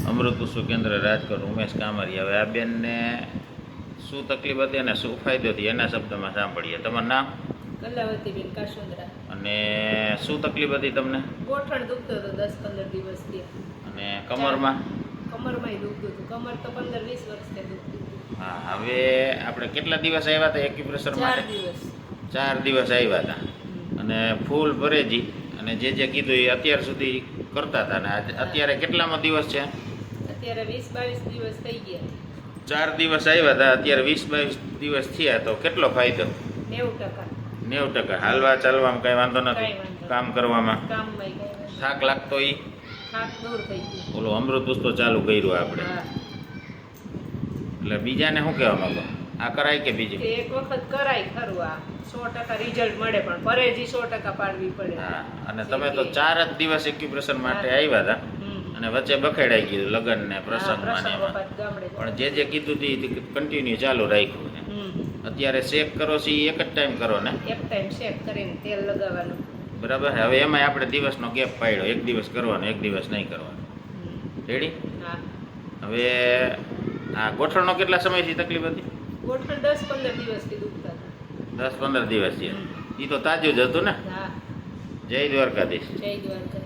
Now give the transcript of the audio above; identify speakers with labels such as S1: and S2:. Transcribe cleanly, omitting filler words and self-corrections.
S1: અમૃત પુષ્પ કેન્દ્ર રાજકોટ ઉમેશ કામરિયા. હવે આ બેનને શું તકલીફ હતી અને શું ફાયદો હતી એના શબ્દમાં સાંભળીએ. તમારું નામ?
S2: કલાવતીબેન કાસુંદ્રા.
S1: અને શું તકલીફ હતી તમને?
S2: ગોઠણ દુખતો હતો 10-15 દિવસથી.
S1: અને કમરમાં?
S2: કમરમાંય દુખતું હતું. કમર તો 15-20 વર્ષથી દુખતી હતી.
S1: હા, હવે આપણે કેટલા દિવસ આવ્યા હતા એક્યુપ્રેશર માટે?
S2: 4 દિવસ.
S1: 4 દિવસ આવ્યા હતા. અને ફૂલ ભરેજી અને જે કીધું એ અત્યાર સુધી કરતા હતા. ને અત્યારે કેટલામો દિવસ છે?
S2: અત્યારે 20-22 દિવસ થઈ ગયા.
S1: 4 દિવસ આવ્યા હતા, અત્યારે 20-22 દિવસ થયા. તો કેટલો ફાયદો?
S2: 90%.
S1: 90%. હાલવા ચાલવામાં કઈ વાંધો નથી?
S2: કાંઈ વાંધો
S1: કામ કરવામાં
S2: કામમાંય કાંઈ વાંધો
S1: થાક લાગતો ઈ?
S2: થાક દૂર થઈ ગયો.
S1: ઓલો અમૃત પુષ્પ ચાલુ કર્યું આપણે,
S2: હા.
S1: એટલે બીજાને શું કહેવા માંગો? આ કરાય કે બીજું?
S2: એક વખત કરાય ખરું. આ 100% રિઝલ્ટ મળે પણ પરેજી 100% પાડવી પડે.
S1: હા, અને તમે તો 4 જ દિવસ એક્યુપ્રેશર માટે આવ્યા હતા અને વચ્ચે બખેડાઈ ગયું લગ્ન ને પ્રસંગમાં ને એમાં. પણ જે કીધું હતું એ કન્ટિન્યુ ચાલુ રાખ્યું ને. અત્યારે શેક કરો છો એ એક જ ટાઈમ કરો ને?
S2: એક ટાઈમ શેક કરીને તેલ લગાવવાનું.
S1: બરાબર. હવે એમાં આપણે દિવસનો ગેપ પાડ્યો, એક દિવસ કરવાનો એક દિવસ નહીં કરવાનો. રેડી?
S2: હા.
S1: હવે આ ગોઠણનો કેટલા સમયથી તકલીફ હતી?
S2: ગોઠણ 10-15 દિવસથી દુખતા હતા.
S1: 10-15 દિવસ છે. એ તો તાજું જ હતું ને?
S2: હા.
S1: જય દ્વારકાધીશ.
S2: જય દ્વારકા.